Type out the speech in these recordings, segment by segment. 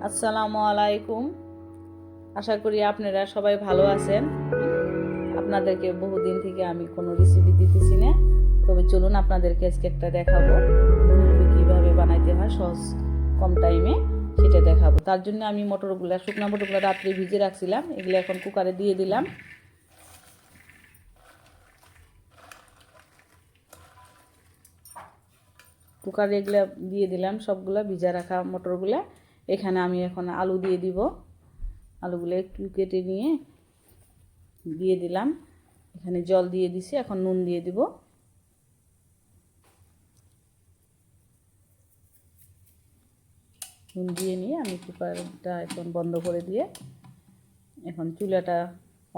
আসসালামু আলাইকুম। আশা করি আপনারা সবাই ভালো আছেন। আপনাদেরকে বহুদিন থেকে আমি কোনো রেসিপি দিতেছি না, তবে চলুন আপনাদেরকে আজকে একটা দেখাবো ফুলকপি কীভাবে বানাইতে হয় সহজ কম টাইমে, সেটা দেখাবো। তার জন্য আমি শুকনো মটরগুলো রাত্রে ভিজে রাখছিলাম, এগুলো এখন কুকারে দিয়ে দিলাম। কুকারে এগুলো দিয়ে দিলাম, সবগুলা ভিজা রাখা মটরগুলো। এখানে আমি এখন আলু দিয়ে দিব। আলুগুলো একটু কেটে নিয়ে দিয়ে দিলাম। এখানে জল দিয়ে দিছি, এখন নুন দিয়ে দিব। নুন দিয়ে নিয়ে আমি কুকারটা এখন বন্ধ করে দিয়ে এখন চুলাটা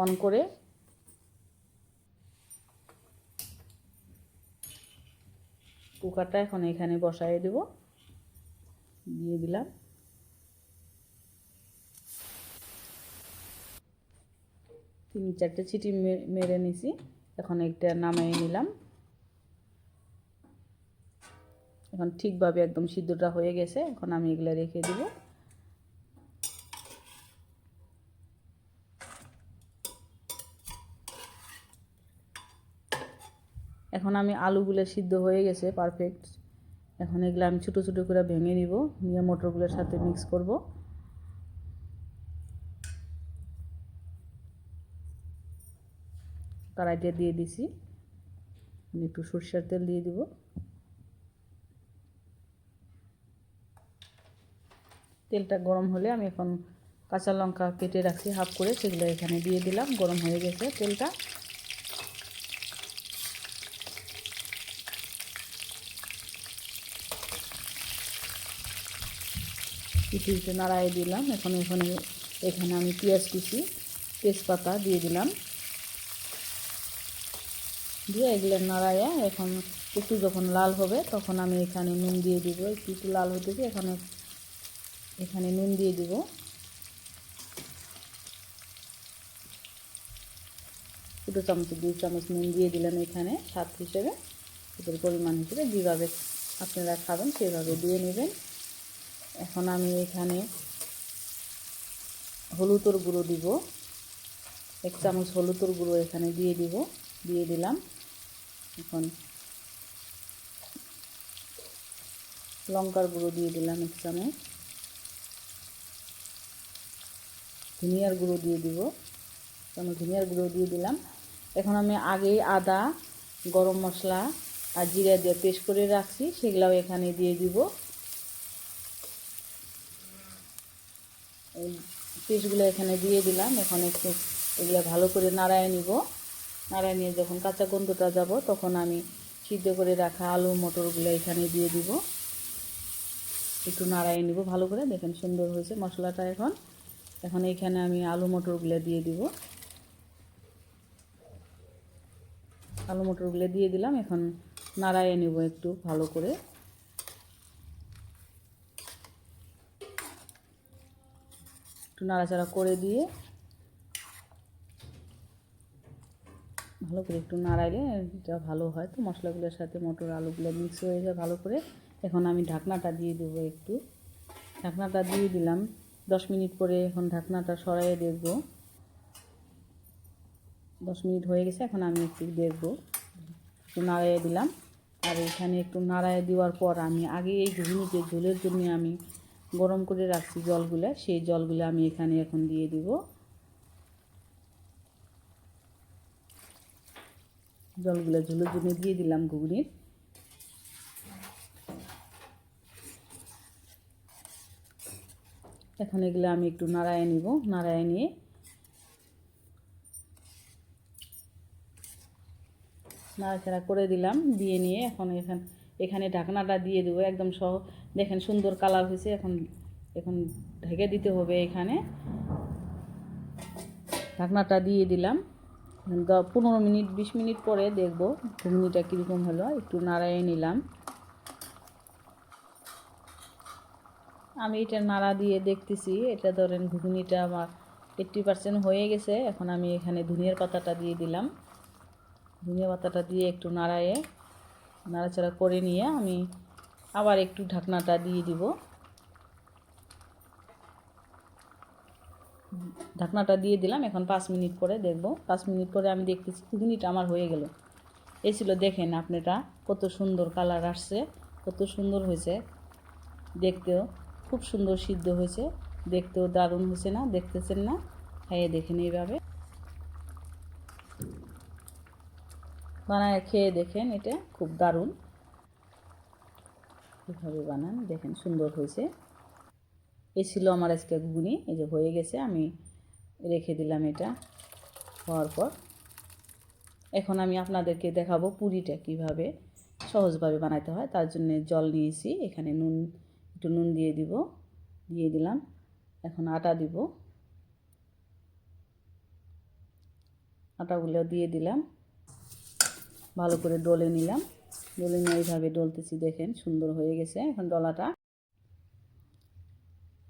অন করে কুকারটা এখন এখানে বসাই দেব। দিয়ে দিলাম। 3-4টে সিটি মেরে নিছি। এখন একটা নামাই নিলাম। এখন ঠিকভাবে একদম সিদ্ধটা হয়ে গেছে। এখন আমি এগুলো রেখে দেব। এখন আমি আলুগুলো সিদ্ধ হয়ে গেছে পারফেক্ট। এখন এগুলো আমি ছোটো ছোটো করে ভেঙে নিব, নিয়ে মটরগুলোর সাথে মিক্স করব। কড়াইতে দিয়ে দিছি, একটু সরষের তেল দিয়ে দিব। তেলটা গরম হলে আমি এখন কাঁচা লঙ্কা কেটে রাখছি হাফ করে, সেগুলো এখানে দিয়ে দিলাম। গরম হয়ে গেছে তেলটা। একটু নাড়াই দিলাম। এখানে আমি পেঁয়াজ কুচি, তেজপাতা দিয়ে দিলাম। দিয়ে এগুলো নাড়াইয়া এখন একটু যখন লাল হবে তখন আমি এখানে নুন দিয়ে দিব। একটু লাল হতেছে, এখানে নুন দিয়ে দিব। ছোটো চামচে 2 চামচ নুন দিয়ে দিলাম এখানে স্বাদ হিসেবে, এদের পরিমাণ হিসেবে যেভাবে আপনারা খাবেন সেভাবে দিয়ে নেবেন। এখন আমি এখানে হলুদের গুঁড়ো দিব। 1 চামচ হলুদের গুঁড়ো এখানে দিয়ে দিলাম। এখন লঙ্কার গুঁড়ো দিয়ে দিলাম 1 চামচ। ধনিয়ার গুঁড়ো দিয়ে দিব। ধনিয়ার গুঁড়ো দিয়ে দিলাম। এখন আমি আগেই আদা, গরম মশলা আর জিরা দিয়ে পেস্ট করে রাখছি, সেগুলাও এখানে দিয়ে দিব। পেস্টগুলো এখানে দিয়ে দিলাম। এখন একটু এগুলো ভালো করে নাড়ায় নিব। নাড়ায় নিয়ে যখন কাঁচা গন্ধটা যাব তখন আমি সিদ্ধ করে রাখা আলু মটরগুলো এখানে দিয়ে দিব। একটু নাড়ায় নিব ভালো করে। দেখেন সুন্দর হয়েছে মশলাটা। এখন এখানে আমি আলু মটরগুলো দিয়ে দিব। আলু মটরগুলো দিয়ে দিলাম। এখন নাড়ায় নিব একটু ভালো করে। একটু নাড়াচাড়া করে দিয়ে ভালো করে একটু নাড়াইলে এটা ভালো হয়, তো মশলাগুলোর সাথে মটর আলুগুলো মিক্স হয়ে যায় ভালো করে। এখন আমি ঢাকনাটা দিয়ে দেবো। ঢাকনাটা দিয়ে দিলাম। 10 মিনিট পরে এখন ঢাকনাটা সরাইয়ে দেখব। 10 মিনিট হয়ে গেছে। এখন আমি একটু দেখব, একটু নাড়াইয়ে দিলাম। আর এখানে একটু নাড়াইয়ে দেওয়ার পর আমি আগে এই ঘুগনিতে ঝোলের জন্য আমি গরম করে রাখছি জলগুলো, সেই জলগুলো আমি এখানে এখন দিয়ে দিব। জলগুলো ঝোলের জন্য দিয়ে দিলাম ঘুগনির। এখন এগুলো আমি একটু নাড়াইয়ে নিব। নাড়াইয়ে নিয়ে নাড়াচাড়া করে দিলাম। দিয়ে নিয়ে এখন এখানে ঢাকনাটা দিয়ে দেবো। একদম দেখেন সুন্দর কালার হয়েছে। এখন ঢেকে দিতে হবে। এখানে ঢাকনাটা দিয়ে দিলাম। 15 মিনিট 20 মিনিট পরে দেখব ঘুগনিটা কীরকম হলো। একটু নাড়াইয়ে নিলাম। আমি এটা নাড়া দিয়ে দেখতেছি, এটা ধরেন ঘুগনিটা আমার 80% হয়ে গেছে। এখন আমি এখানে ধনিয়ার পাতাটা দিয়ে দিলাম। ধনিয়া পাতাটা দিয়ে একটু নাড়াচাড়া করে নিয়ে আমি আবার একটু ঢাকনাটা দিয়ে দিব। ঢাকনাটা দিয়ে দিলাম। এখন 5 মিনিট পরে দেখব। 5 মিনিট পরে আমি দেখতেছি ঘুগনিটা আমার হয়ে গেল। এই ছিল, দেখেন আপনারা কত সুন্দর কালার আসছে, কত সুন্দর হয়েছে দেখতেও, খুব সুন্দর সিদ্ধ হয়েছে, দেখতেও দারুণ হয়েছে না? দেখতেছেন না? খাইয়ে দেখেন, এইভাবে বানায় খেয়ে দেখেন, এটা খুব দারুণ। এভাবে বানান, দেখেন সুন্দর হয়েছে। এই ছিল আমার আজকে ঘুগনি। এই যে হয়ে গেছে, আমি রেখে দিলাম এটা হওয়ার পর। এখন আমি আপনাদেরকে দেখাবো পুরিটা কিভাবে সহজভাবে বানাতে হয়। তার জন্য জল নিয়েছি, এখানে একটু নুন দিয়ে দিলাম। এখন আটা দিব, আটাগুলো দিয়ে দিলাম, ভালো করে ডলে নিলাম। ডলে নিয়ে এইভাবে ডলতেছি, দেখেন সুন্দর হয়ে গেছে এখন ডলাটা।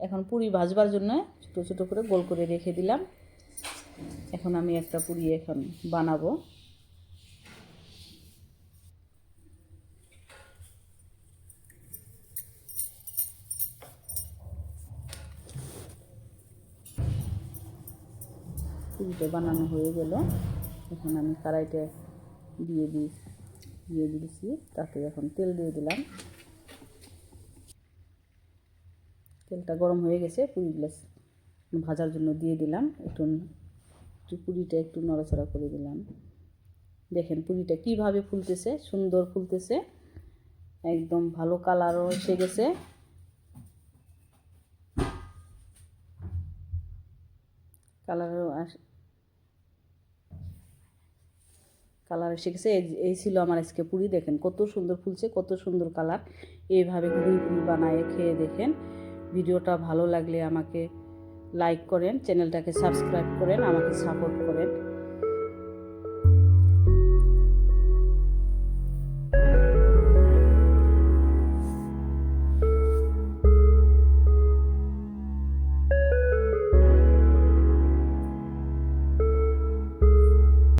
এখন পুরি ভাজবার জন্য ছোটো ছোটো করে গোল করে রেখে দিলাম। এখন আমি একটা পুরি এখন বানাবো। পুরিটা বানানো হয়ে গেল। এখন আমি কড়াইতে দিয়ে দিয়েছি, তাতে এখন তেল দিয়ে দিলাম। তেলটা গরম হয়ে গেছে, পুরিগুলো ভাজার জন্য দিয়ে দিলাম। একটু পুরিটা একটু নড়াচড়া করে দিলাম। দেখেন পুরিটা কিভাবে ফুলতেছে, সুন্দর ফুলতেছে, একদম ভালো কালারও এসে গেছে। কালার এসে গেছে। এই ছিল আমার আজকে পুরি। দেখেন কত সুন্দর ফুলছে, কত সুন্দর কালার। এইভাবে পুরি বানায় খেয়ে দেখেন। ভিডিওটা ভালো লাগলে আমাকে লাইক করেন, চ্যানেলটাকে সাবস্ক্রাইব করেন, আমাকে সাপোর্ট করেন।